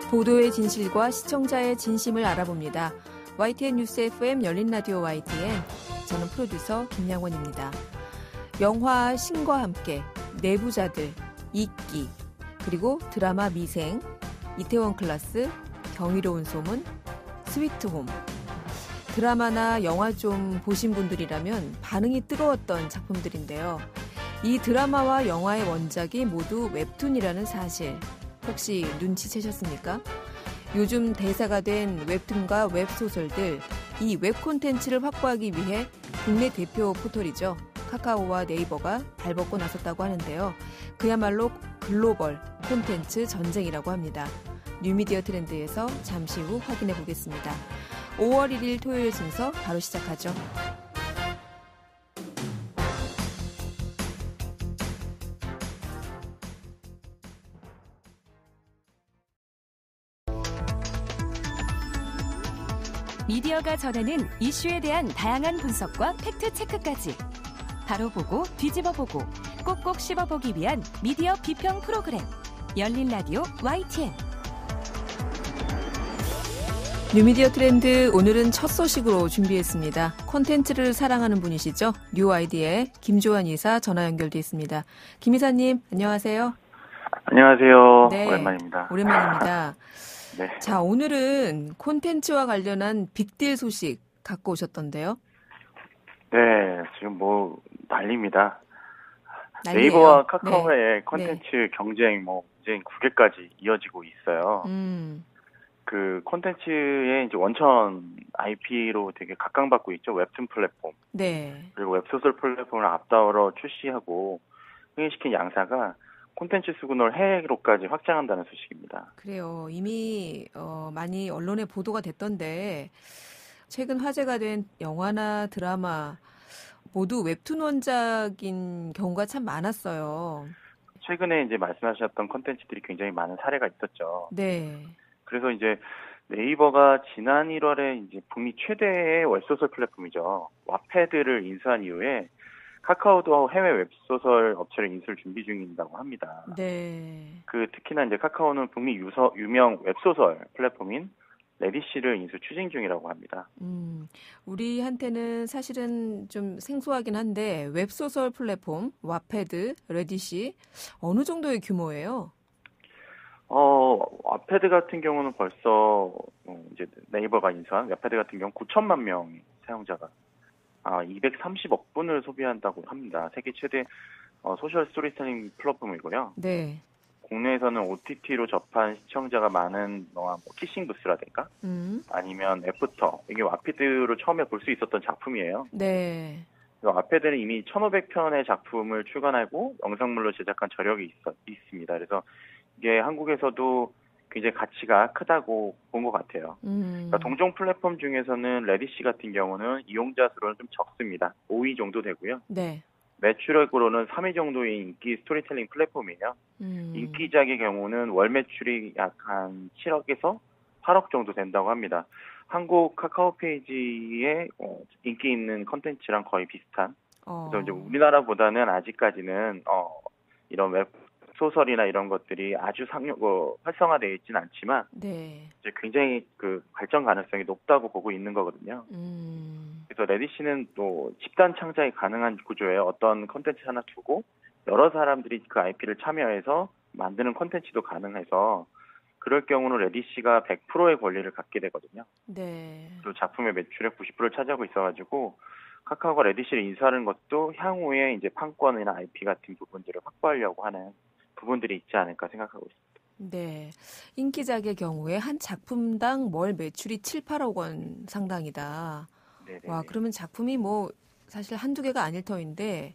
보도의 진실과 시청자의 진심을 알아봅니다. YTN 뉴스 FM 열린 라디오 YTN. 저는 프로듀서 김양원입니다. 영화 신과 함께, 내부자들, 이끼, 그리고 드라마 미생, 이태원 클라스, 경이로운 소문, 스위트홈. 드라마나 영화 좀 보신 분들이라면 반응이 뜨거웠던 작품들인데요. 이 드라마와 영화의 원작이 모두 웹툰이라는 사실 혹시 눈치채셨습니까? 요즘 대사가 된 웹툰과 웹소설들, 이 웹콘텐츠를 확보하기 위해 국내 대표 포털이죠. 카카오와 네이버가 발벗고 나섰다고 하는데요. 그야말로 글로벌 콘텐츠 전쟁이라고 합니다. 뉴미디어 트렌드에서 잠시 후 확인해 보겠습니다. 5월 1일 토요일 순서 바로 시작하죠. 미디어가 전하는 이슈에 대한 다양한 분석과 팩트체크까지 바로 보고 뒤집어 보고 꼭꼭 씹어보기 위한 미디어 비평 프로그램 열린 라디오 YTN. 뉴미디어 트렌드 오늘은 첫 소식으로 준비했습니다. 콘텐츠를 사랑하는 분이시죠. 뉴아이디의 김조한 이사 전화 연결돼 있습니다. 김 이사님 안녕하세요. 안녕하세요. 네, 오랜만입니다. 오랜만입니다. 네. 자, 오늘은 콘텐츠와 관련한 빅딜 소식 갖고 오셨던데요. 네, 지금 뭐 난리입니다. 난리예요. 네이버와 카카오의 네. 콘텐츠 경쟁 이제 9개까지 이어지고 있어요. 그 콘텐츠의 이제 원천 IP로 되게 각광받고 있죠. 웹툰 플랫폼. 네. 그리고 웹소설 플랫폼을 앞다워 출시하고 흥행시킨 양사가 콘텐츠 수준을 해외로까지 확장한다는 소식입니다. 그래요. 이미 많이 언론에 보도가 됐던데 최근 화제가 된 영화나 드라마 모두 웹툰 원작인 경우가 참 많았어요. 최근에 이제 말씀하셨던 콘텐츠들이 굉장히 많은 사례가 있었죠. 네. 그래서 이제 네이버가 지난 1월에 이제 북미 최대의 웹소설 플랫폼이죠. 왓패드를 인수한 이후에 카카오도 해외 웹소설 업체를 인수를 준비 중이라고 합니다. 네. 특히나 이제 카카오는 북미 유명 웹소설 플랫폼인 레디시를 인수 추진 중이라고 합니다. 우리한테는 사실은 좀 생소하긴 한데 웹소설 플랫폼 왓패드, 레디시 어느 정도의 규모예요? 왓패드 같은 경우는 벌써 이제 네이버가 인수한 왓패드 같은 경우 9천만 명의 사용자가 230억 분을 소비한다고 합니다. 세계 최대 소셜 스토리텔링 플랫폼이고요. 네. 국내에서는 OTT로 접한 시청자가 많은 키싱 부스라든가 아니면 애프터, 이게 왓패드로 처음에 볼 수 있었던 작품이에요. 네. 왓패드는 이미 1,500편의 작품을 출간하고 영상물로 제작한 저력이 있습니다. 그래서 이게 한국에서도 굉장히 가치가 크다고 본 것 같아요. 그러니까 동종 플랫폼 중에서는 레디시 같은 경우는 이용자 수로는 좀 적습니다. 5위 정도 되고요. 네. 매출액으로는 3위 정도의 인기 스토리텔링 플랫폼이에요. 인기작의 경우는 월 매출이 약 한 7억에서 8억 정도 된다고 합니다. 한국 카카오 페이지에 인기 있는 컨텐츠랑 거의 비슷한. 그래서 이제 우리나라보다는 아직까지는 이런 웹 소설이나 이런 것들이 아주 활성화되어 있지는 않지만 네. 이제 굉장히 그 발전 가능성이 높다고 보고 있는 거거든요. 그래서 레디시는 또 집단 창작이 가능한 구조예요. 어떤 컨텐츠 하나 두고 여러 사람들이 그 IP를 참여해서 만드는 컨텐츠도 가능해서 그럴 경우는 레디시가 100%의 권리를 갖게 되거든요. 네. 그리고 작품의 매출의 90%를 차지하고 있어가지고 카카오가 레디시를 인수하는 것도 향후에 이제 판권이나 IP 같은 부분들을 확보하려고 하는 부분들이 있지 않을까 생각하고 있습니다. 네. 인기작의 경우에 한 작품당 월 매출이 7, 8억 원 상당이다. 네네. 와, 그러면 작품이 사실 한두 개가 아닐 터인데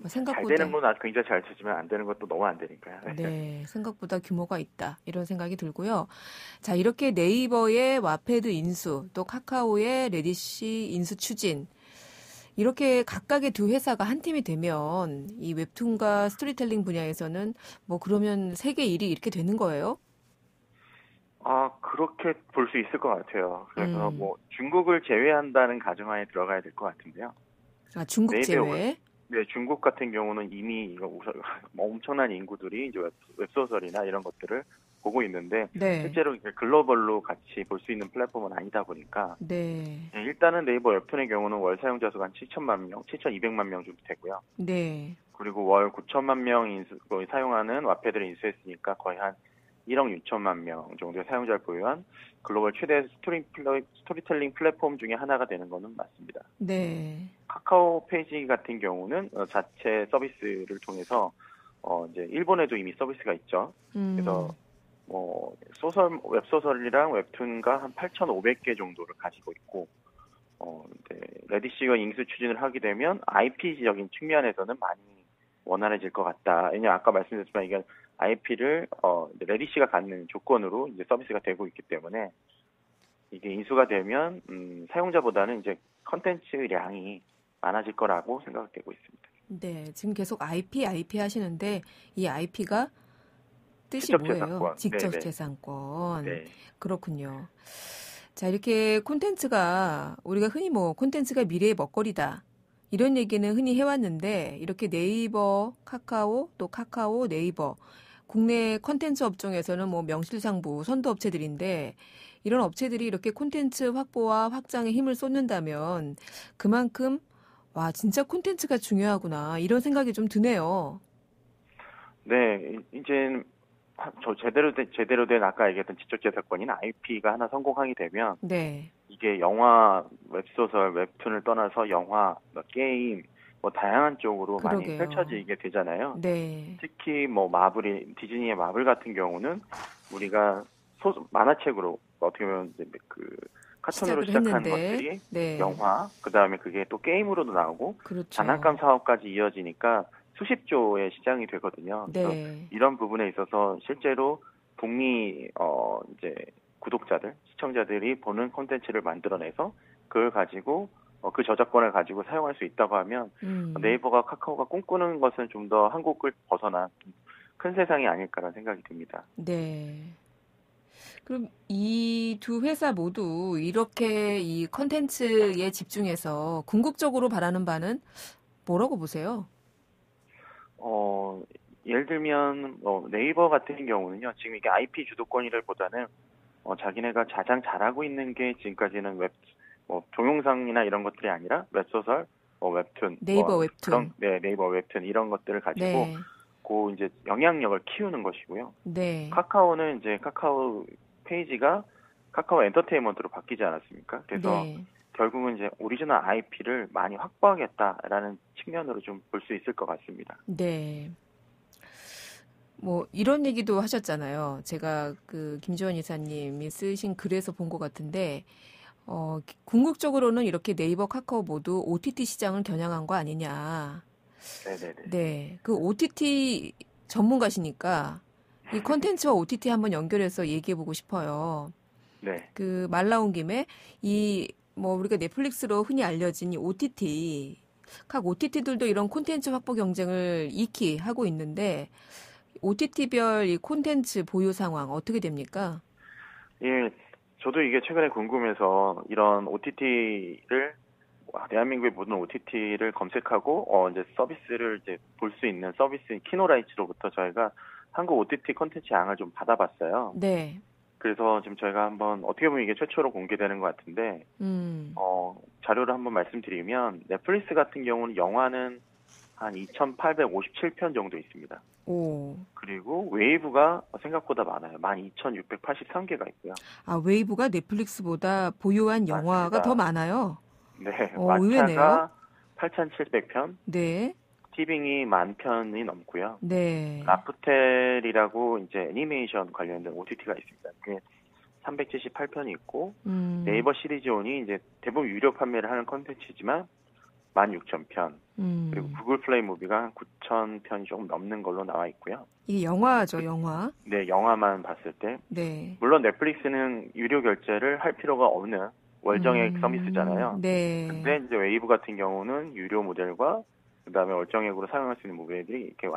생각보다 잘 되는 건 굉장히 잘 되지만 안 되는 것도 너무 안 되니까요. 네, 생각보다 규모가 있다. 이런 생각이 들고요. 자, 이렇게 네이버의 왓패드 인수, 또 카카오의 레디시 인수 추진. 이렇게 각각의 두 회사가 한 팀이 되면 이 웹툰과 스토리텔링 분야에서는 그러면 세계 1위 이렇게 되는 거예요? 그렇게 볼 수 있을 것 같아요. 그래서 중국을 제외한다는 가정하에 들어가야 될 것 같은데요. 중국 제외? 네, 중국 같은 경우는 이미 엄청난 인구들이 이제 웹소설이나 이런 것들을 보고 있는데 네. 실제로 이제 글로벌로 같이 볼 수 있는 플랫폼은 아니다 보니까 네. 일단은 네이버 웹툰의 경우는 월 사용자 수가 한 7천만 명, 7,200만 명 정도 되고요. 네. 그리고 월 9천만 명 사용하는 와패드를 인수했으니까 거의 한 1억 6천만 명 정도의 사용자를 보유한 글로벌 최대 스토리텔링 플랫폼 중에 하나가 되는 것은 맞습니다. 네. 카카오 페이지 같은 경우는 자체 서비스를 통해서 이제 일본에도 이미 서비스가 있죠. 그래서 웹소설이랑 웹툰가 한 8,500개 정도를 가지고 있고, 이제 레디씨가 인수 추진을 하게 되면 IP적인 측면에서는 많이 원활해질 것 같다. 왜냐면 아까 말씀드렸지만 이게 IP를 레디씨가 갖는 조건으로 이제 서비스가 되고 있기 때문에 이게 인수가 되면 사용자보다는 이제 컨텐츠량이 많아질 거라고 생각되고 있습니다. 네, 지금 계속 IP 하시는데 이 IP가 뜻이 직접재산권. 뭐예요? 직접재산권. 네. 그렇군요. 자, 이렇게 콘텐츠가 우리가 흔히 콘텐츠가 미래의 먹거리다. 이런 얘기는 흔히 해왔는데 이렇게 네이버, 카카오, 또 카카오, 네이버 국내 콘텐츠 업종에서는 명실상부 선도 업체들인데 이런 업체들이 이렇게 콘텐츠 확보와 확장에 힘을 쏟는다면 그만큼 와 진짜 콘텐츠가 중요하구나 이런 생각이 좀 드네요. 네, 이제 제대로 된 아까 얘기했던 직접재산권인 IP가 하나 성공하게 되면 네. 이게 영화, 웹소설, 웹툰을 떠나서 영화, 게임, 다양한 쪽으로 그러게요. 많이 펼쳐지게 되잖아요. 네. 특히 디즈니의 마블 같은 경우는 우리가 만화책으로 어떻게 보면 카툰으로 시작한 것들이 네. 영화, 그 다음에 그게 또 게임으로도 나오고 그렇죠. 장난감 사업까지 이어지니까 수십 조의 시장이 되거든요. 네. 그래서 이런 부분에 있어서 실제로 북미 이제 구독자들, 시청자들이 보는 콘텐츠를 만들어내서 그걸 가지고 그 저작권을 가지고 사용할 수 있다고 하면 네이버가 카카오가 꿈꾸는 것은 좀 더 한국을 벗어난 큰 세상이 아닐까라는 생각이 듭니다. 네. 그럼 이 두 회사 모두 이렇게 이 콘텐츠에 집중해서 궁극적으로 바라는 바는 뭐라고 보세요? 예를 들면 네이버 같은 경우는요. 지금 이게 IP 주도권이라기보다는 자기네가 가장 잘하고 있는 게 지금까지는 동영상이나 이런 것들이 아니라 웹소설, 웹툰, 네이버 웹툰, 네이버 웹툰 이런 것들을 가지고 네. 그 이제 영향력을 키우는 것이고요. 네. 카카오는 이제 카카오 페이지가 카카오 엔터테인먼트로 바뀌지 않았습니까? 그래서 네. 결국은 이제 오리지널 IP를 많이 확보하겠다라는 측면으로 좀 볼 수 있을 것 같습니다. 네. 이런 얘기도 하셨잖아요. 제가 김지원 이사님이 쓰신 글에서 본 것 같은데, 궁극적으로는 이렇게 네이버, 카카오 모두 OTT 시장을 겨냥한 거 아니냐. 네네네. 네. 그 OTT 전문가시니까 이 콘텐츠와 OTT 한번 연결해서 얘기해보고 싶어요. 네. 말 나온 김에 우리가 넷플릭스로 흔히 알려진 이 OTT, 각 OTT들도 이런 콘텐츠 확보 경쟁을 익히 하고 있는데 OTT별 이 콘텐츠 보유 상황 어떻게 됩니까? 예, 저도 이게 최근에 궁금해서 이런 OTT를 대한민국의 모든 OTT를 검색하고 이제 서비스를 이제 볼 수 있는 서비스인 키노라이츠로부터 저희가 한국 OTT 콘텐츠 양을 좀 받아봤어요. 네. 그래서 지금 저희가 한번 어떻게 보면 이게 최초로 공개되는 것 같은데 자료를 한번 말씀드리면 넷플릭스 같은 경우는 영화는 한 2,857편 정도 있습니다. 오. 그리고 웨이브가 생각보다 많아요. 12,683개가 있고요. 아, 웨이브가 넷플릭스보다 보유한 영화가 맞습니다. 더 많아요? 네. 의외네요. 왓챠가 8,700편. 네. 티빙이 10,000편이 넘고요. 네. 라프텔이라고 이제 애니메이션 관련된 OTT가 있습니다. 그게 378편이 있고 네이버 시리즈온이 이제 대부분 유료 판매를 하는 콘텐츠지만 16,000편. 그리고 구글 플레이 무비가 한 9,000편이 조금 넘는 걸로 나와 있고요. 이게 영화죠, 영화. 네, 영화만 봤을 때. 네. 물론 넷플릭스는 유료 결제를 할 필요가 없는 월정액 서비스잖아요. 네. 근데 이제 웨이브 같은 경우는 유료 모델과 그다음에 월정액으로 사용할 수 있는 모델이 이렇게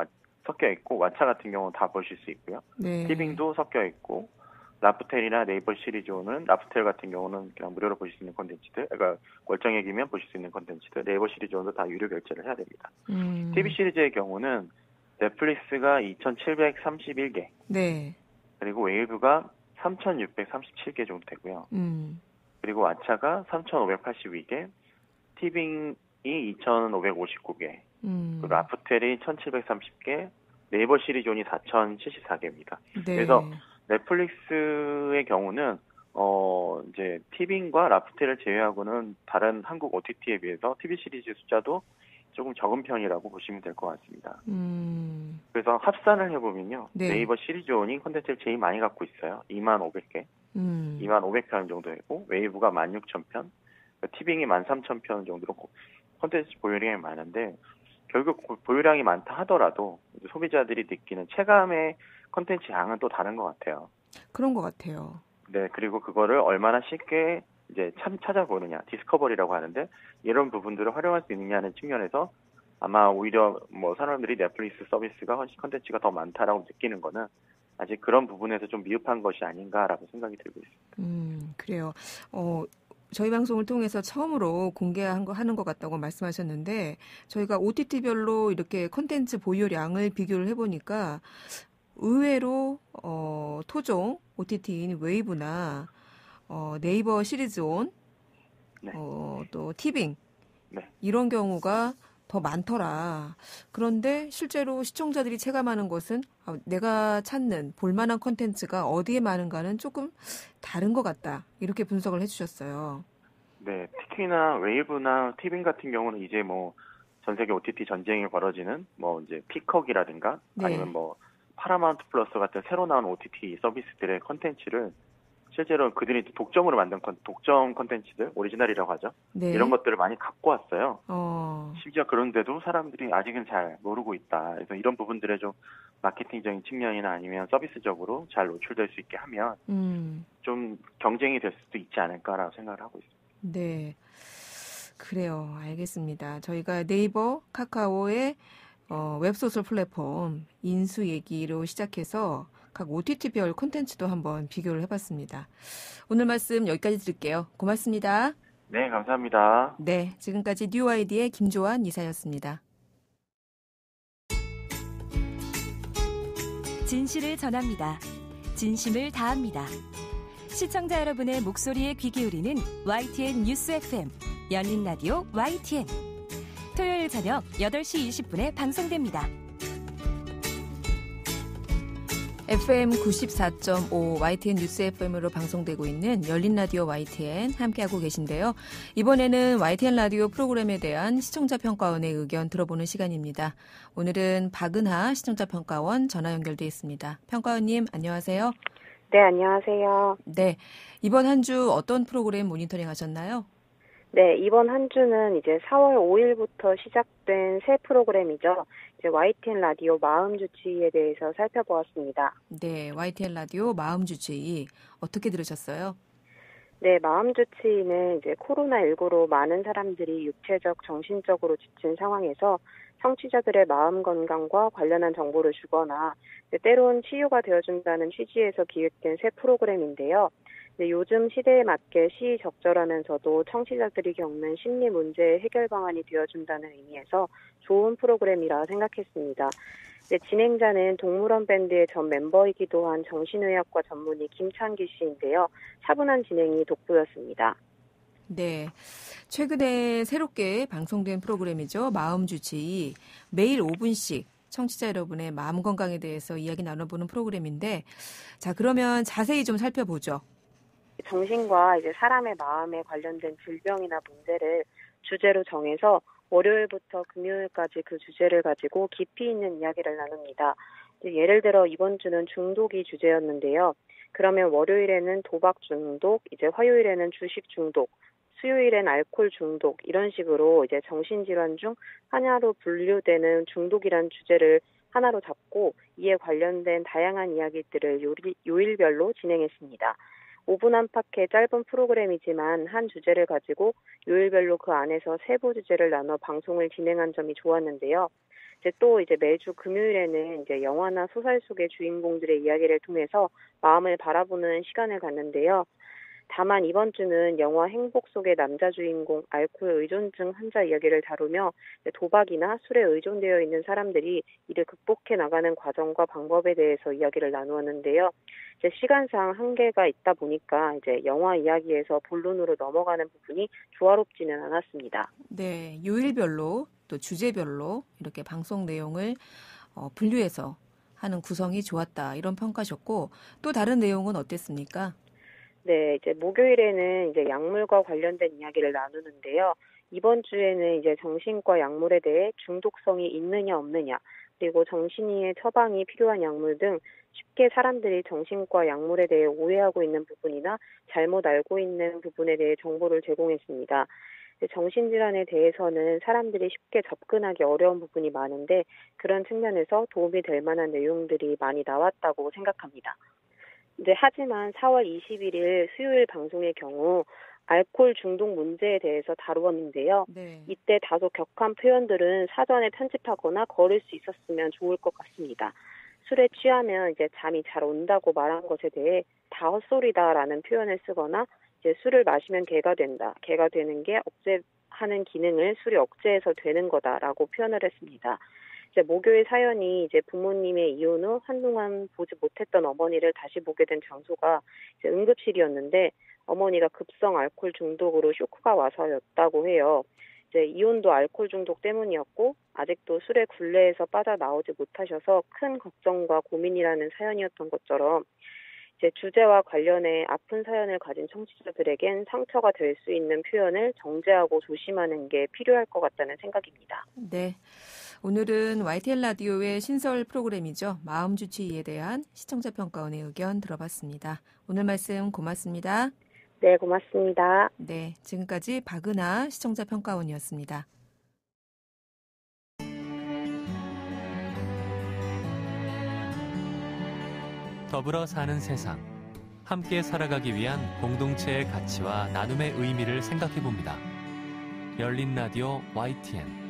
섞여 있고 왓챠 같은 경우는 다 보실 수 있고요. 네. 티빙도 섞여 있고 라프텔이나 네이버 시리즈온은 라프텔 같은 경우는 그냥 무료로 보실 수 있는 콘텐츠들, 그러니까 월정액이면 보실 수 있는 콘텐츠들, 네이버 시리즈온도 다 유료 결제를 해야 됩니다. TV 시리즈의 경우는 넷플릭스가 2,731개, 네. 그리고 웨이브가 3,637개 정도 되고요. 그리고 왓챠가 3,582개, 티빙이 2,559개, 그리고 라프텔이 1,730개, 네이버 시리존이 4,074개입니다. 네. 그래서 넷플릭스의 경우는 이제 티빙과 라프텔을 제외하고는 다른 한국 OTT에 비해서 TV 시리즈 숫자도 조금 적은 편이라고 보시면 될 것 같습니다. 그래서 합산을 해보면요. 네. 네이버 시리존이 콘텐츠를 제일 많이 갖고 있어요. 25,500개. 25,500편 정도 되고, 웨이브가 16,000편, 티빙이 13,000편 정도로 콘텐츠 보유량이 많은데, 결국 보유량이 많다 하더라도 소비자들이 느끼는 체감의 콘텐츠 양은 또 다른 것 같아요. 그런 것 같아요. 네, 그리고 그거를 얼마나 쉽게 이제 찾아보느냐, 디스커버리라고 하는데, 이런 부분들을 활용할 수 있느냐는 측면에서 아마 오히려 뭐 사람들이 넷플릭스 서비스가 훨씬 콘텐츠가 더 많다라고 느끼는 거는 아직 그런 부분에서 좀 미흡한 것이 아닌가라고 생각이 들고 있습니다. 그래요. 저희 방송을 통해서 처음으로 하는 것 같다고 말씀하셨는데, 저희가 OTT별로 이렇게 콘텐츠 보유량을 비교를 해보니까 의외로 토종 OTT인 웨이브나 네이버 시리즈온, 네. 또 티빙, 네. 이런 경우가 더 많더라. 그런데 실제로 시청자들이 체감하는 것은 내가 찾는 볼만한 콘텐츠가 어디에 많은가는 조금 다른 것 같다. 이렇게 분석을 해주셨어요. 네, 특히나 웨이브나 티빙 같은 경우는 이제 뭐 전 세계 OTT 전쟁이 벌어지는 뭐 이제 피콕이라든가 네. 아니면 뭐 파라마운트 플러스 같은 새로 나온 OTT 서비스들의 콘텐츠를 실제로 그들이 독점으로 만든 독점 콘텐츠들, 오리지널이라고 하죠. 네. 이런 것들을 많이 갖고 왔어요. 어. 심지어 그런데도 사람들이 아직은 잘 모르고 있다. 그래서 이런 부분들에 좀 마케팅적인 측면이나 아니면 서비스적으로 잘 노출될 수 있게 하면 좀 경쟁이 될 수도 있지 않을까라고 생각을 하고 있습니다. 네. 그래요. 알겠습니다. 저희가 네이버, 카카오의 웹소설 플랫폼 인수 얘기로 시작해서 각 OTT별 콘텐츠도 한번 비교를 해봤습니다. 오늘 말씀 여기까지 드릴게요. 고맙습니다. 네, 감사합니다. 네, 지금까지 뉴아이디의 김조한 이사였습니다. 진실을 전합니다. 진심을 다합니다. 시청자 여러분의 목소리에 귀 기울이는 YTN 뉴스 FM 열린 라디오 YTN. 토요일 저녁 8시 20분에 방송됩니다. FM 94.5 YTN 뉴스 FM으로 방송되고 있는 열린 라디오 YTN 함께하고 계신데요. 이번에는 YTN 라디오 프로그램에 대한 시청자 평가원의 의견 들어보는 시간입니다. 오늘은 박은하 시청자 평가원 전화 연결돼 있습니다. 평가원님 안녕하세요. 네, 안녕하세요. 네, 이번 한 주 어떤 프로그램 모니터링 하셨나요? 네, 이번 한 주는 이제 4월 5일부터 시작된 새 프로그램이죠. 이제 YTN 라디오 마음 주치의에 대해서 살펴보았습니다. 네, YTN 라디오 마음 주치의 어떻게 들으셨어요? 네, 마음 주치의는 이제 코로나19로 많은 사람들이 육체적, 정신적으로 지친 상황에서 청취자들의 마음 건강과 관련한 정보를 주거나 때론 치유가 되어준다는 취지에서 기획된 새 프로그램인데요. 요즘 시대에 맞게 시의적절하면서도 청취자들이 겪는 심리 문제의 해결 방안이 되어준다는 의미에서 좋은 프로그램이라 생각했습니다. 진행자는 동물원 밴드의 전 멤버이기도 한 정신의학과 전문의 김창기 씨인데요. 차분한 진행이 돋보였습니다. 네, 최근에 새롭게 방송된 프로그램이죠. 마음 주치의. 매일 5분씩 청취자 여러분의 마음 건강에 대해서 이야기 나눠보는 프로그램인데, 자, 그러면 자세히 좀 살펴보죠. 정신과 이제 사람의 마음에 관련된 질병이나 문제를 주제로 정해서 월요일부터 금요일까지 그 주제를 가지고 깊이 있는 이야기를 나눕니다. 예를 들어 이번 주는 중독이 주제였는데요. 그러면 월요일에는 도박 중독, 이제 화요일에는 주식 중독, 수요일엔 알코올 중독, 이런 식으로 이제 정신질환 중 하나로 분류되는 중독이란 주제를 하나로 잡고 이에 관련된 다양한 이야기들을 요일별로 진행했습니다. 5분 안팎의 짧은 프로그램이지만 한 주제를 가지고 요일별로 그 안에서 세부 주제를 나눠 방송을 진행한 점이 좋았는데요. 또 매주 금요일에는 영화나 소설 속의 주인공들의 이야기를 통해서 마음을 바라보는 시간을 갖는데요. 다만 이번 주는 영화 행복 속의 남자 주인공 알코올 의존증 환자 이야기를 다루며 도박이나 술에 의존되어 있는 사람들이 이를 극복해 나가는 과정과 방법에 대해서 이야기를 나누었는데요. 이제 시간상 한계가 있다 보니까 이제 영화 이야기에서 본론으로 넘어가는 부분이 조화롭지는 않았습니다. 네, 요일별로 또 주제별로 이렇게 방송 내용을 분류해서 하는 구성이 좋았다 이런 평가셨고 또 다른 내용은 어땠습니까? 네, 이제 목요일에는 이제 약물과 관련된 이야기를 나누는데요. 이번 주에는 이제 정신과 약물에 대해 중독성이 있느냐 없느냐, 그리고 정신이의 처방이 필요한 약물 등 쉽게 사람들이 정신과 약물에 대해 오해하고 있는 부분이나 잘못 알고 있는 부분에 대해 정보를 제공했습니다. 정신질환에 대해서는 사람들이 쉽게 접근하기 어려운 부분이 많은데 그런 측면에서 도움이 될 만한 내용들이 많이 나왔다고 생각합니다. 하지만 4월 21일 수요일 방송의 경우 알코올 중독 문제에 대해서 다루었는데요. 네. 이때 다소 격한 표현들은 사전에 편집하거나 거를 수 있었으면 좋을 것 같습니다. 술에 취하면 이제 잠이 잘 온다고 말한 것에 대해 다 헛소리다라는 표현을 쓰거나 이제 술을 마시면 개가 된다. 개가 되는 게 억제하는 기능을 술이 억제해서 되는 거다라고 표현을 했습니다. 이제 목요일 사연이 이제 부모님의 이혼 후 한동안 보지 못했던 어머니를 다시 보게 된 장소가 이제 응급실이었는데 어머니가 급성 알코올 중독으로 쇼크가 와서였다고 해요. 이제 이혼도 알코올 중독 때문이었고 아직도 술의 굴레에서 빠져나오지 못하셔서 큰 걱정과 고민이라는 사연이었던 것처럼 이제 주제와 관련해 아픈 사연을 가진 청취자들에겐 상처가 될 수 있는 표현을 정제하고 조심하는 게 필요할 것 같다는 생각입니다. 네. 오늘은 YTN 라디오의 신설 프로그램이죠. 마음주치의에 대한 시청자 평가원의 의견 들어봤습니다. 오늘 말씀 고맙습니다. 네, 고맙습니다. 네, 지금까지 박은하 시청자 평가원이었습니다. 더불어 사는 세상, 함께 살아가기 위한 공동체의 가치와 나눔의 의미를 생각해봅니다. 열린 라디오 YTN.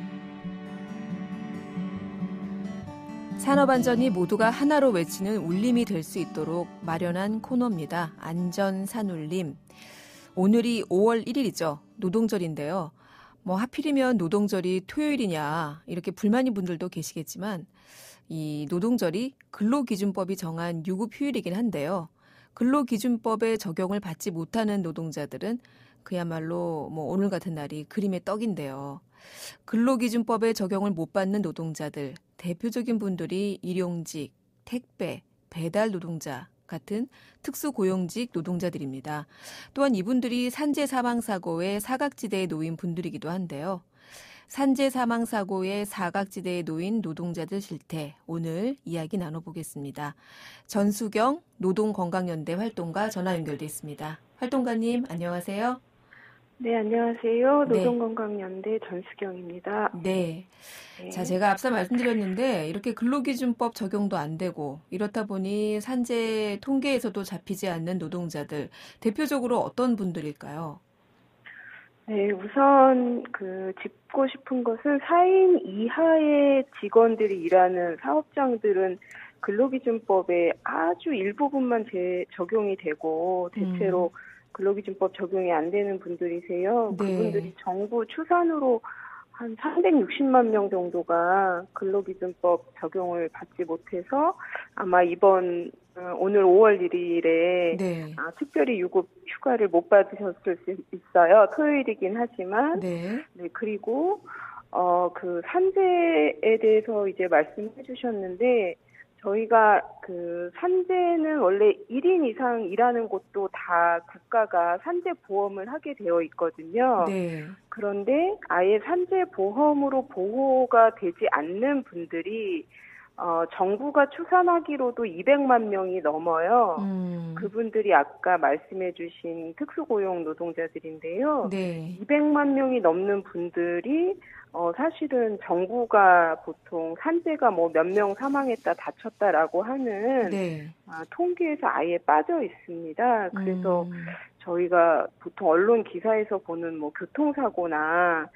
산업안전이 모두가 하나로 외치는 울림이 될 수 있도록 마련한 코너입니다. 안전산울림. 오늘이 5월 1일이죠. 노동절인데요. 하필이면 노동절이 토요일이냐 이렇게 불만인 분들도 계시겠지만 이 노동절이 근로기준법이 정한 유급휴일이긴 한데요. 근로기준법의 적용을 받지 못하는 노동자들은 그야말로 오늘 같은 날이 그림의 떡인데요. 근로기준법의 적용을 못 받는 노동자들, 대표적인 분들이 일용직, 택배, 배달 노동자 같은 특수고용직 노동자들입니다. 또한 이분들이 산재 사망사고의 사각지대에 놓인 분들이기도 한데요. 산재 사망사고의 사각지대에 놓인 노동자들 실태, 오늘 이야기 나눠보겠습니다. 전수경 노동건강연대 활동가 전화 연결돼 있습니다. 활동가님 안녕하세요. 네, 안녕하세요. 노동건강연대 전수경입니다. 네. 자, 제가 앞서 말씀드렸는데 이렇게 근로기준법 적용도 안 되고 이렇다 보니 산재 통계에서도 잡히지 않는 노동자들, 대표적으로 어떤 분들일까요? 네, 우선 짚고 싶은 것은 4인 이하의 직원들이 일하는 사업장들은 근로기준법의 아주 일부분만 적용이 되고 대체로 근로기준법 적용이 안 되는 분들이세요. 네. 그분들이 정부 추산으로 한 360만 명 정도가 근로기준법 적용을 받지 못해서 아마 오늘 5월 1일에 네. 특별히 유급 휴가를 못 받으셨을 수 있어요. 토요일이긴 하지만. 네. 네, 그리고 산재에 대해서 이제 말씀해 주셨는데 저희가 산재는 원래 1인 이상 일하는 곳도 다 국가가 산재 보험을 하게 되어 있거든요. 네. 그런데 아예 산재 보험으로 보호가 되지 않는 분들이 정부가 추산하기로도 200만 명이 넘어요. 그분들이 아까 말씀해 주신 특수고용 노동자들인데요. 네. 200만 명이 넘는 분들이 사실은 정부가 보통 산재가 몇 명 사망했다 다쳤다라고 하는 통계에서 아예 빠져 있습니다. 그래서 저희가 보통 언론 기사에서 보는 교통사고나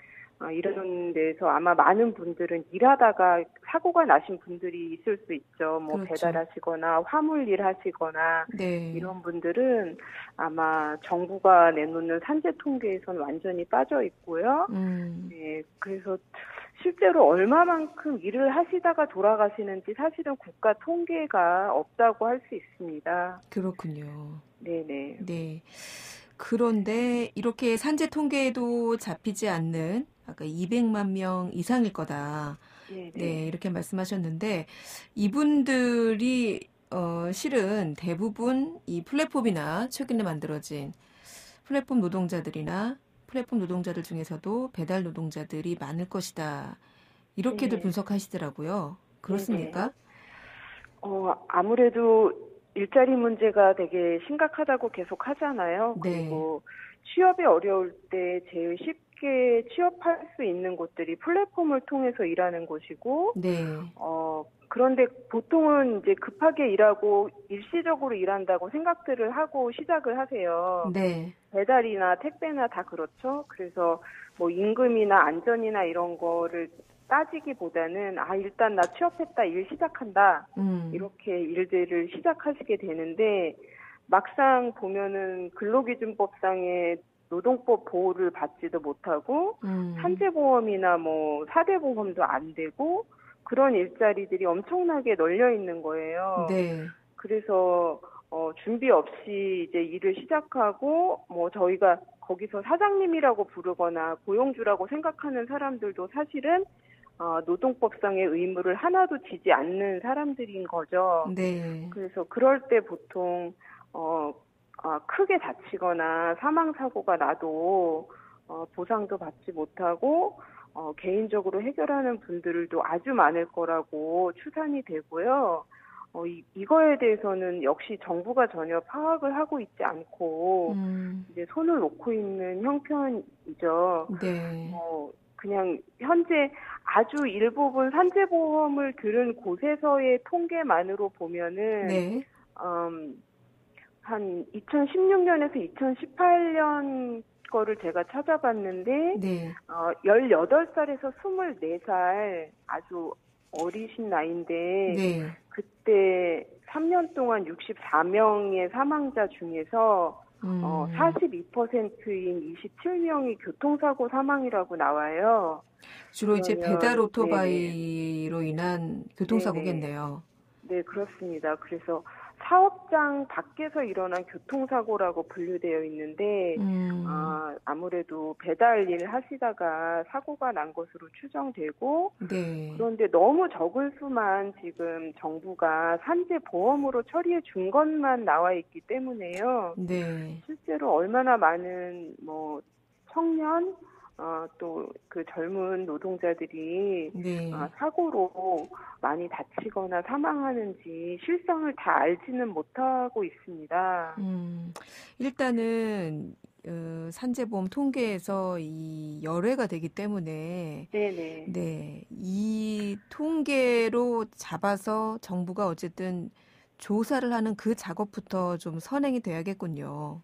이런 데서 아마 많은 분들은 일하다가 사고가 나신 분들이 있을 수 있죠. 뭐 그렇죠. 배달하시거나 화물 일하시거나 네. 이런 분들은 아마 정부가 내놓는 산재 통계에선 완전히 빠져 있고요. 네, 그래서 실제로 얼마만큼 일을 하시다가 돌아가시는지 사실은 국가 통계가 없다고 할 수 있습니다. 그렇군요. 네네. 네. 그런데 이렇게 산재 통계에도 잡히지 않는 아까 200만 명 이상일 거다. 네네. 네, 이렇게 말씀하셨는데 이분들이 실은 대부분 이 플랫폼이나 최근에 만들어진 플랫폼 노동자들이나 플랫폼 노동자들 중에서도 배달 노동자들이 많을 것이다. 이렇게들 분석하시더라고요. 그렇습니까? 아무래도 일자리 문제가 되게 심각하다고 계속 하잖아요. 네. 그리고 취업이 어려울 때 제일 쉽게 취업할 수 있는 곳들이 플랫폼을 통해서 일하는 곳이고, 네. 그런데 보통은 이제 급하게 일하고 일시적으로 일한다고 생각들을 하고 시작을 하세요. 네. 배달이나 택배나 다 그렇죠. 그래서 뭐 임금이나 안전이나 이런 거를 따지기보다는 일단 나 취업했다, 일 시작한다 이렇게 일들을 시작하시게 되는데 막상 보면은 근로기준법상의 노동법 보호를 받지도 못하고 산재보험이나 뭐 사대보험도 안 되고 그런 일자리들이 엄청나게 널려 있는 거예요. 네. 그래서 준비 없이 이제 일을 시작하고 뭐 저희가 거기서 사장님이라고 부르거나 고용주라고 생각하는 사람들도 사실은 노동법상의 의무를 하나도 지지 않는 사람들인 거죠. 네. 그래서 그럴 때 보통 크게 다치거나 사망 사고가 나도 보상도 받지 못하고 개인적으로 해결하는 분들도 아주 많을 거라고 추산이 되고요. 이거에 대해서는 역시 정부가 전혀 파악을 하고 있지 않고 이제 손을 놓고 있는 형편이죠. 네. 그냥 현재 아주 일부분 산재보험을 들은 곳에서의 통계만으로 보면은 네. 한 2016년에서 2018년 거를 제가 찾아봤는데 네. 18살에서 24살 아주 어리신 나이인데 네. 그때 3년 동안 64명의 사망자 중에서 42%인 27명이 교통사고 사망이라고 나와요. 주로 이제 배달 오토바이로 네네. 인한 교통사고겠네요. 네, 그렇습니다. 그래서 사업장 밖에서 일어난 교통사고라고 분류되어 있는데 아무래도 배달 일 하시다가 사고가 난 것으로 추정되고 네. 그런데 너무 적은 수만 지금 정부가 산재보험으로 처리해 준 것만 나와 있기 때문에요. 네. 실제로 얼마나 많은 뭐 청년 또 그 젊은 노동자들이 네. 사고로 많이 다치거나 사망하는지 실상을 다 알지는 못하고 있습니다. 일단은 산재보험 통계에서 이 열애가 되기 때문에 네네. 네, 이 통계로 잡아서 정부가 어쨌든 조사를 하는 그 작업부터 좀 선행이 돼야겠군요.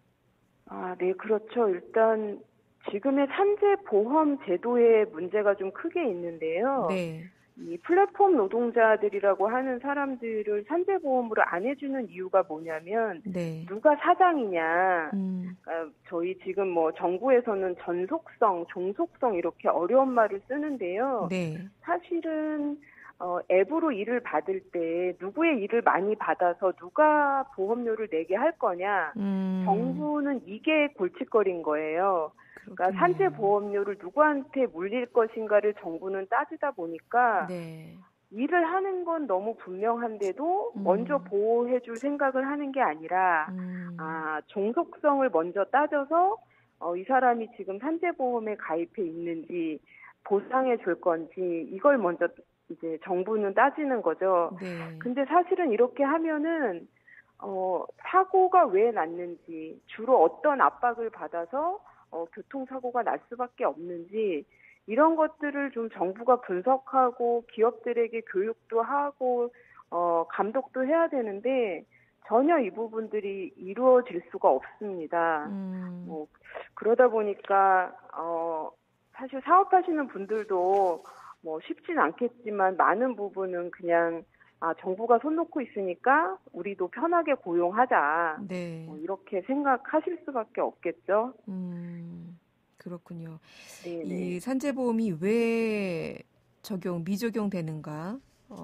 네, 그렇죠. 일단 지금의 산재보험 제도에 문제가 좀 크게 있는데요. 네. 이 플랫폼 노동자들이라고 하는 사람들을 산재보험으로 안 해주는 이유가 뭐냐면 네. 누가 사장이냐. 저희 지금 뭐 정부에서는 전속성, 종속성 이렇게 어려운 말을 쓰는데요. 네. 사실은 앱으로 일을 받을 때 누구의 일을 많이 받아서 누가 보험료를 내게 할 거냐. 정부는 이게 골칫거리인 거예요. 그러니까 산재보험료를 누구한테 물릴 것인가를 정부는 따지다 보니까 네. 일을 하는 건 너무 분명한데도 먼저 보호해줄 생각을 하는 게 아니라 종속성을 먼저 따져서 이 사람이 지금 산재보험에 가입해 있는지 보상해 줄 건지 이걸 먼저 이제 정부는 따지는 거죠. 네. 근데 사실은 이렇게 하면은 사고가 왜 났는지 주로 어떤 압박을 받아서 교통사고가 날 수밖에 없는지 이런 것들을 좀 정부가 분석하고 기업들에게 교육도 하고 감독도 해야 되는데 전혀 이 부분들이 이루어질 수가 없습니다. 그러다 보니까 사실 사업하시는 분들도 뭐 쉽진 않겠지만 많은 부분은 그냥 정부가 손 놓고 있으니까 우리도 편하게 고용하자. 네. 이렇게 생각하실 수밖에 없겠죠. 그렇군요. 네네. 이 산재보험이 왜 미적용되는가,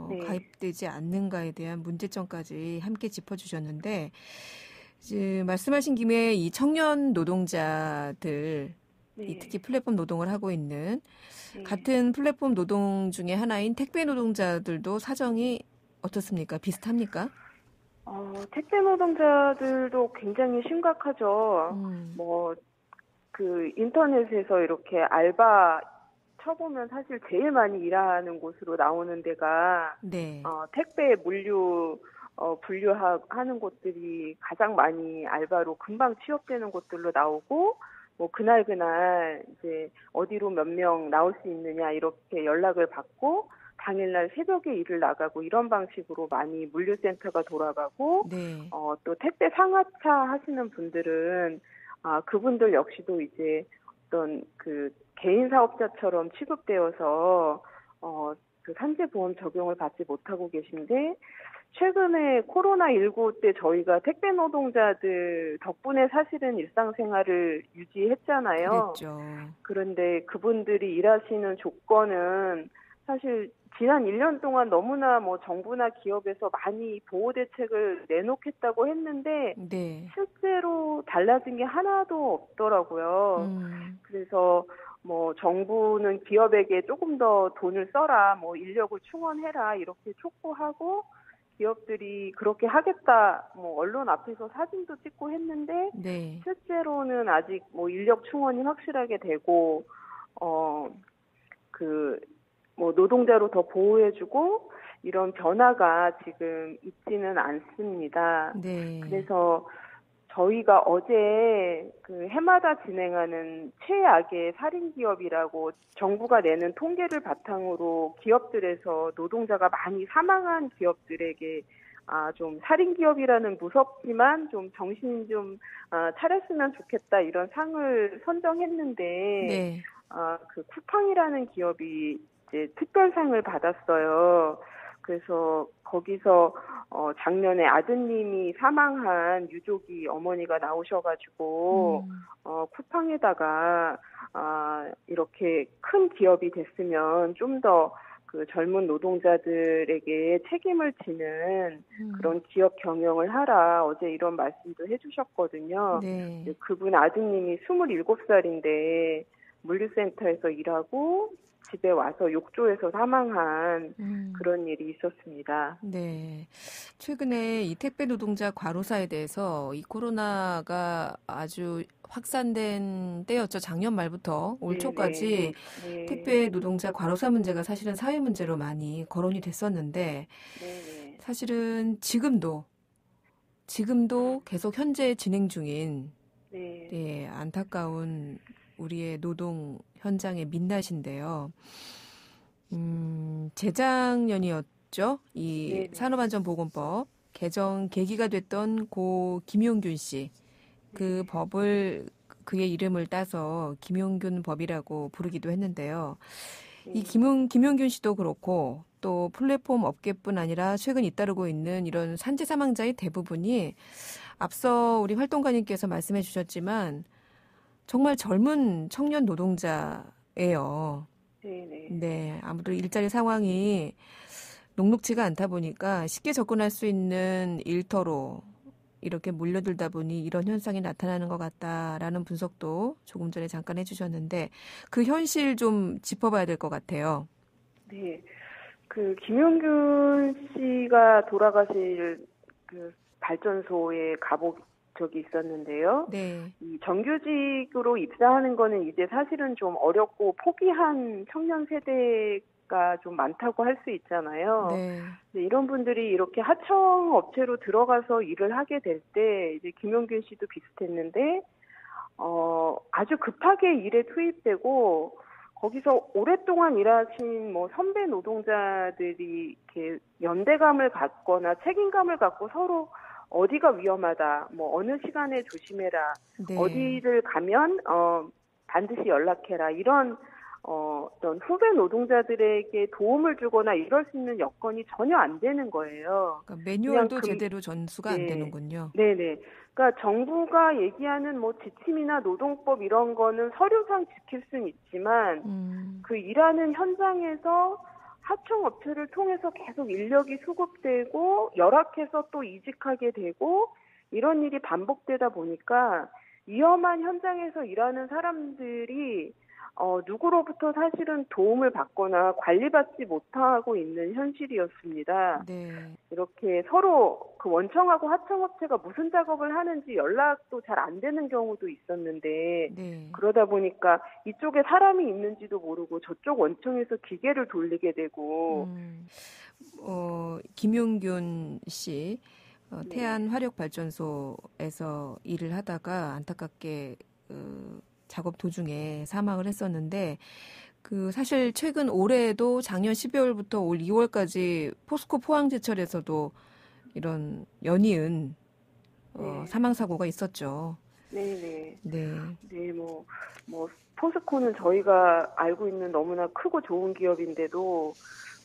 네. 가입되지 않는가에 대한 문제점까지 함께 짚어주셨는데, 이제 말씀하신 김에 이 청년 노동자들, 네. 특히 플랫폼 노동을 하고 있는 네. 같은 플랫폼 노동 중에 하나인 택배 노동자들도 사정이 어떻습니까? 비슷합니까? 택배 노동자들도 굉장히 심각하죠. 인터넷에서 이렇게 알바 쳐보면 사실 제일 많이 일하는 곳으로 나오는 데가 네. 택배 물류 분류하는 곳들이 가장 많이 알바로 금방 취업되는 곳들로 나오고, 뭐 그날 이제 어디로 몇 명 나올 수 있느냐 이렇게 연락을 받고 당일날 새벽에 일을 나가고 이런 방식으로 많이 물류센터가 돌아가고, 네. 또 택배 상하차 하시는 분들은 그분들 역시도 이제 어떤 그 개인 사업자처럼 취급되어서 그 산재보험 적용을 받지 못하고 계신데, 최근에 코로나19 때 저희가 택배 노동자들 덕분에 사실은 일상생활을 유지했잖아요. 그랬죠. 그런데 그분들이 일하시는 조건은 사실 지난 1년 동안 너무나 뭐 정부나 기업에서 많이 보호 대책을 내놓겠다고 했는데 네. 실제로 달라진 게 하나도 없더라고요. 그래서 뭐 정부는 기업에게 조금 더 돈을 써라, 뭐 인력을 충원해라 이렇게 촉구하고, 기업들이 그렇게 하겠다, 뭐 언론 앞에서 사진도 찍고 했는데, 네. 실제로는 아직 뭐 인력 충원이 확실하게 되고, 뭐 노동자로 더 보호해주고 이런 변화가 지금 있지는 않습니다. 네. 그래서 저희가 어제 그 해마다 진행하는 최악의 살인 기업이라고 정부가 내는 통계를 바탕으로 기업들에서 노동자가 많이 사망한 기업들에게 좀 살인 기업이라는 무섭지만 좀 정신 좀 차렸으면 좋겠다 이런 상을 선정했는데, 네. 그 쿠팡이라는 기업이 이제 특별상을 받았어요. 그래서 거기서 작년에 아드님이 사망한 유족이 어머니가 나오셔가지고 쿠팡에다가 이렇게 큰 기업이 됐으면 좀 더 그 젊은 노동자들에게 책임을 지는 그런 기업 경영을 하라, 어제 이런 말씀도 해주셨거든요. 네. 그분 아드님이 27살인데 물류센터에서 일하고 집에 와서 욕조에서 사망한 그런 일이 있었습니다. 네. 최근에 이 택배 노동자 과로사에 대해서 이 코로나가 아주 확산된 때였죠. 작년 말부터 올 초까지 네. 택배 노동자 과로사 문제가 사실은 사회 문제로 많이 거론이 됐었는데, 네. 사실은 지금도 계속 현재 진행 중인 네, 안타까운 우리의 노동 현장의 민낯인데요. 재작년이었죠. 이 네네. 산업안전보건법 개정 계기가 됐던 고 김용균 씨. 그 법을 그의 이름을 따서 김용균 법이라고 부르기도 했는데요. 이 김용균 씨도 그렇고 또 플랫폼 업계뿐 아니라 최근 잇따르고 있는 이런 산재 사망자의 대부분이 앞서 우리 활동가님께서 말씀해 주셨지만 정말 젊은 청년 노동자예요. 네, 아무래도 일자리 상황이 녹록지가 않다 보니까 쉽게 접근할 수 있는 일터로 이렇게 몰려들다 보니 이런 현상이 나타나는 것 같다라는 분석도 조금 전에 잠깐 해주셨는데, 그 현실 좀 짚어봐야 될 것 같아요. 네, 그 김용균 씨가 돌아가실 그 발전소에 가본 적이 있었는데요. 네. 이 정규직으로 입사하는 거는 이제 사실은 좀 어렵고 포기한 청년 세대가 좀 많다고 할 수 있잖아요. 네. 이런 분들이 이렇게 하청 업체로 들어가서 일을 하게 될 때 이제 김용균 씨도 비슷했는데 아주 급하게 일에 투입되고 거기서 오랫동안 일하신 뭐 선배 노동자들이 이렇게 연대감을 갖거나 책임감을 갖고 서로 어디가 위험하다, 뭐 어느 시간에 조심해라, 네. 어디를 가면 반드시 연락해라, 이런 어떤 후배 노동자들에게 도움을 주거나 이럴 수 있는 여건이 전혀 안 되는 거예요. 그러니까 매뉴얼도 제대로 전수가 안 되는군요. 네네. 그러니까 정부가 얘기하는 뭐 지침이나 노동법 이런 거는 서류상 지킬 수는 있지만 그 일하는 현장에서 하청업체를 통해서 계속 인력이 수급되고 열악해서 또 이직하게 되고 이런 일이 반복되다 보니까 위험한 현장에서 일하는 사람들이 누구로부터 사실은 도움을 받거나 관리받지 못하고 있는 현실이었습니다. 네. 이렇게 서로 그 원청하고 하청업체가 무슨 작업을 하는지 연락도 잘 안 되는 경우도 있었는데 네. 그러다 보니까 이쪽에 사람이 있는지도 모르고 저쪽 원청에서 기계를 돌리게 되고 김용균 씨 태안 화력발전소에서 일을 하다가 안타깝게 작업 도중에 사망을 했었는데 사실 최근 올해에도 작년 12월부터 올 2월까지 포스코 포항제철에서도 이런 연이은 사망 사고가 있었죠. 네네. 네. 네, 뭐 포스코는 저희가 알고 있는 너무나 크고 좋은 기업인데도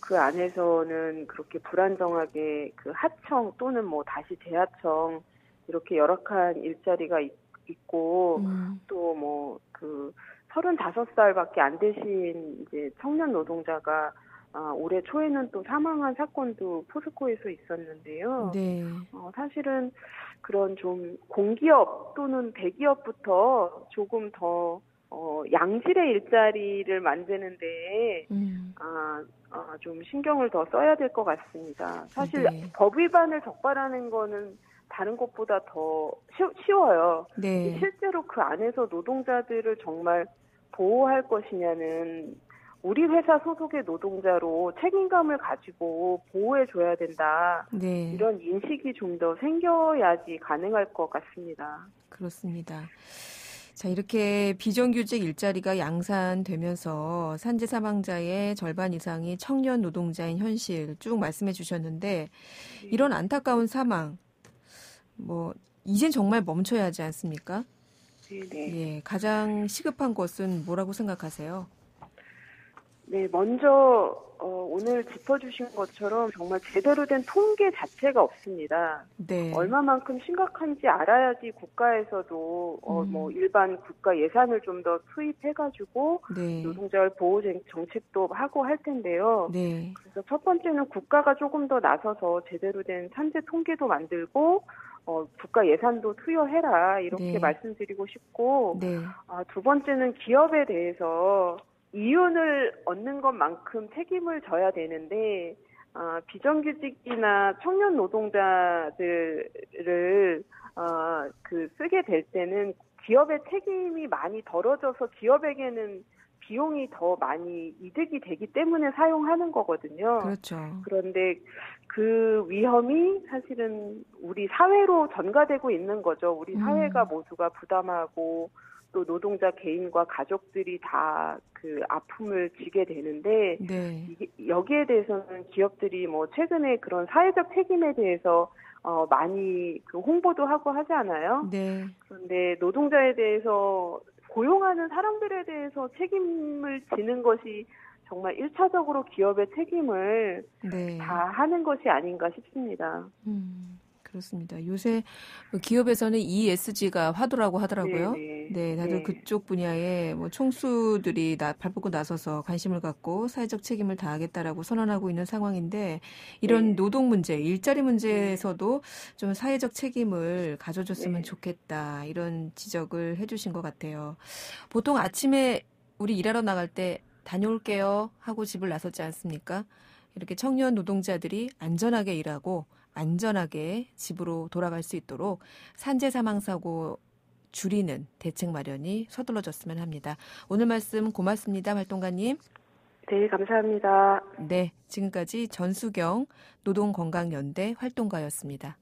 그 안에서는 그렇게 불안정하게 그 하청 또는 뭐 다시 재하청 이렇게 열악한 일자리가 있고 또 뭐 그 35살밖에 안 되신 이제 청년 노동자가 올해 초에는 또 사망한 사건도 포스코에서 있었는데요. 네. 사실은 그런 좀 공기업 또는 대기업부터 조금 더 양질의 일자리를 만드는데 좀 신경을 더 써야 될 것 같습니다. 사실 네. 법 위반을 적발하는 거는 다른 것보다 더 쉬워요. 네. 실제로 그 안에서 노동자들을 정말 보호할 것이냐는 우리 회사 소속의 노동자로 책임감을 가지고 보호해줘야 된다. 네. 이런 인식이 좀 더 생겨야지 가능할 것 같습니다. 그렇습니다. 자, 이렇게 비정규직 일자리가 양산되면서 산재 사망자의 절반 이상이 청년 노동자인 현실 쭉 말씀해 주셨는데 이런 안타까운 사망 이젠 정말 멈춰야 하지 않습니까? 네네. 예, 가장 시급한 것은 뭐라고 생각하세요? 네, 먼저 오늘 짚어주신 것처럼 정말 제대로 된 통계 자체가 없습니다. 네. 얼마만큼 심각한지 알아야지 국가에서도 뭐 일반 국가 예산을 좀 더 투입해가지고 네. 노동자를 보호 정책도 하고 할 텐데요. 네. 그래서 첫 번째는 국가가 조금 더 나서서 제대로 된 산재 통계도 만들고 국가 예산도 투여해라 이렇게 네. 말씀드리고 싶고 네. 두 번째는 기업에 대해서 이윤을 얻는 것만큼 책임을 져야 되는데 비정규직이나 청년 노동자들을 쓰게 될 때는 기업의 책임이 많이 덜어져서 기업에게는 비용이 더 많이 이득이 되기 때문에 사용하는 거거든요. 그렇죠. 그런데 그 위험이 사실은 우리 사회로 전가되고 있는 거죠. 우리 사회가 모두가 부담하고 또 노동자 개인과 가족들이 다 그 아픔을 지게 되는데 네. 여기에 대해서는 기업들이 뭐 최근에 그런 사회적 책임에 대해서 많이 그 홍보도 하고 하지 않아요? 네. 그런데 노동자에 대해서 고용하는 사람들에 대해서 책임을 지는 것이 정말 1차적으로 기업의 책임을 네. 다 하는 것이 아닌가 싶습니다. 그렇습니다. 요새 기업에서는 ESG가 화두라고 하더라고요. 네네. 네, 다들 네. 그쪽 분야에 총수들이 발벗고 나서서 관심을 갖고 사회적 책임을 다하겠다라고 선언하고 있는 상황인데 이런 네. 노동 문제, 일자리 문제에서도 좀 사회적 책임을 가져줬으면 네. 좋겠다 이런 지적을 해주신 것 같아요. 보통 아침에 우리 일하러 나갈 때 다녀올게요 하고 집을 나섰지 않습니까? 이렇게 청년 노동자들이 안전하게 일하고 안전하게 집으로 돌아갈 수 있도록 산재 사망 사고 줄이는 대책 마련이 서둘러졌으면 합니다. 오늘 말씀 고맙습니다. 활동가님. 네, 감사합니다. 네, 지금까지 전수경 노동건강연대 활동가였습니다.